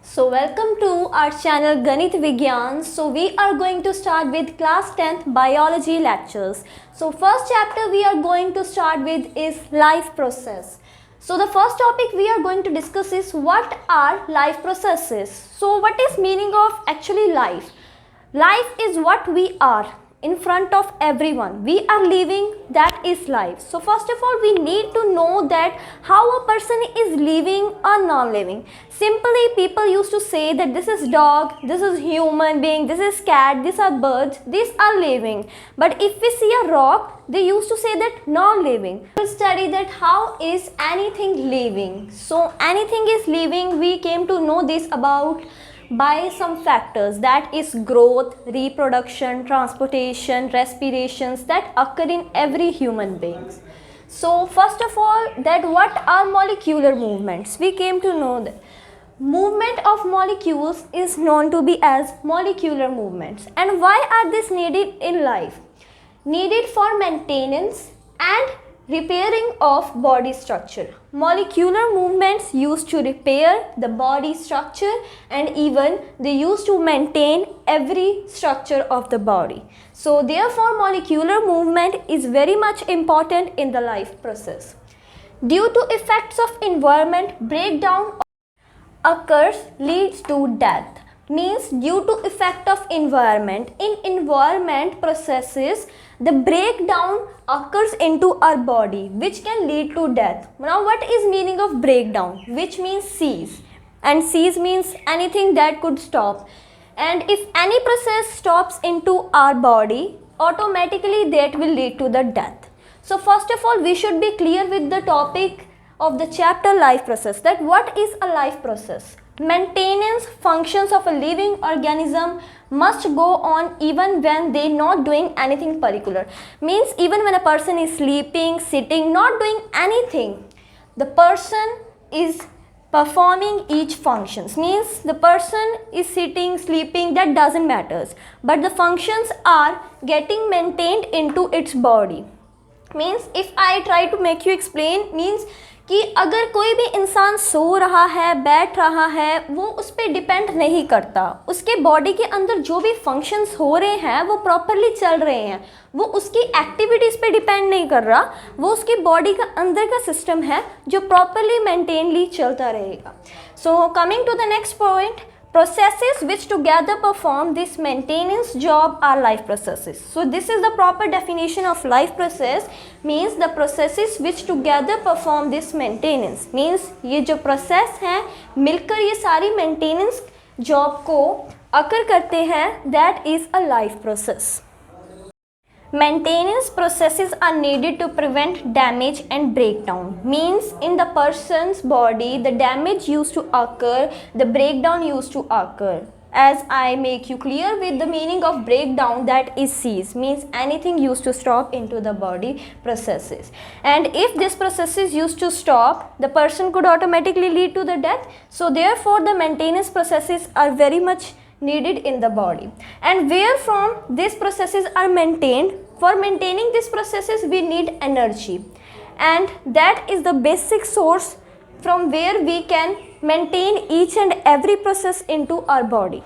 So welcome to our channel Ganit Vigyan. So we are going to start with class 10th biology lectures. So first chapter we are going to start with is life process. So the first topic we are going to discuss is what are life processes. So what is meaning of actually life? Life is what we are in front of everyone. We are living, that is life. So first of all we need to know that how a person is living or non-living. Simply people used to say that this is dog, this is human being, this is cat, these are birds, these are living. But if we see a rock, they used to say that non-living. We'll study that how is anything living. So anything is living, we came to know this about by some factors, that is growth, reproduction, transportation, respirations that occur in every human beings. So first of all, that what are molecular movements? We came to know that movement of molecules is known to be as molecular movements. And why are these needed in life? Needed for maintenance and repairing of body structure. Molecular movements used to repair the body structure and even they used to maintain every structure of the body. So therefore molecular movement is very much important in the life process. Due to effects of environment, breakdown occurs leads to death. Means due to effect of environment, in environment processes the breakdown occurs into our body which can lead to death. Now what is meaning of breakdown? Which means cease, and cease means anything that could stop, and if any process stops into our body, automatically that will lead to the death. So first of all we should be clear with the topic of the chapter life process, that what is a life process. Maintenance functions of a living organism must go on even when they not doing anything particular. Means even when a person is sleeping, sitting, not doing anything, the person is performing each functions. Means the person is sitting, sleeping, that doesn't matter, but the functions are getting maintained into its body. Means if I try to make you explain, means कि अगर कोई भी इंसान सो रहा है, बैठ रहा है, वो उस पर डिपेंड नहीं करता, उसके बॉडी के अंदर जो भी फंक्शंस हो रहे हैं वो प्रॉपरली चल रहे हैं, वो उसकी एक्टिविटीज़ पे डिपेंड नहीं कर रहा, वो उसकी बॉडी का अंदर का सिस्टम है जो प्रॉपरली मेंटेनली चलता रहेगा. So coming to the next point, processes which together perform this maintenance job are life processes. So this is the proper definition of life process, means the processes which together perform this maintenance. Means ये जो process हैं मिलकर ये सारी maintenance job को occur करते हैं, that is a life process. Maintenance processes are needed to prevent damage and breakdown. Means in the person's body the damage used to occur, the breakdown used to occur. As I make you clear with the meaning of breakdown, that is cease, means anything used to stop into the body processes. And if this processes used to stop, the person could automatically lead to the death. So therefore the maintenance processes are very much needed in the body. And where from these processes are maintained? For maintaining these processes we need energy, and that is the basic source from where we can maintain each and every process into our body.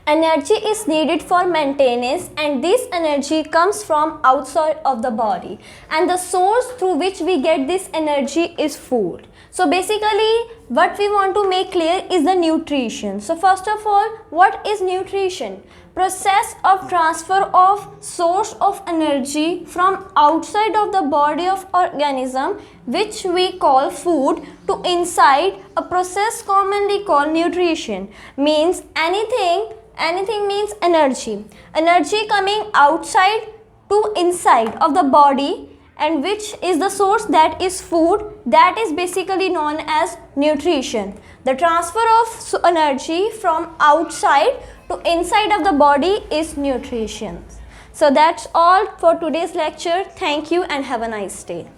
Energy is needed for maintenance, and this energy comes from outside of the body, and the source through which we get this energy is food. So basically what we want to make clear is the nutrition. So first of all, what is nutrition? Process of transfer of source of energy from outside of the body of organism, which we call food, to inside, a process commonly called nutrition. Means anything means energy coming outside to inside of the body, and which is the source, that is food, that is basically known as nutrition. The transfer of energy from outside to inside of the body is nutrition. So that's all for today's lecture. Thank you and have a nice day.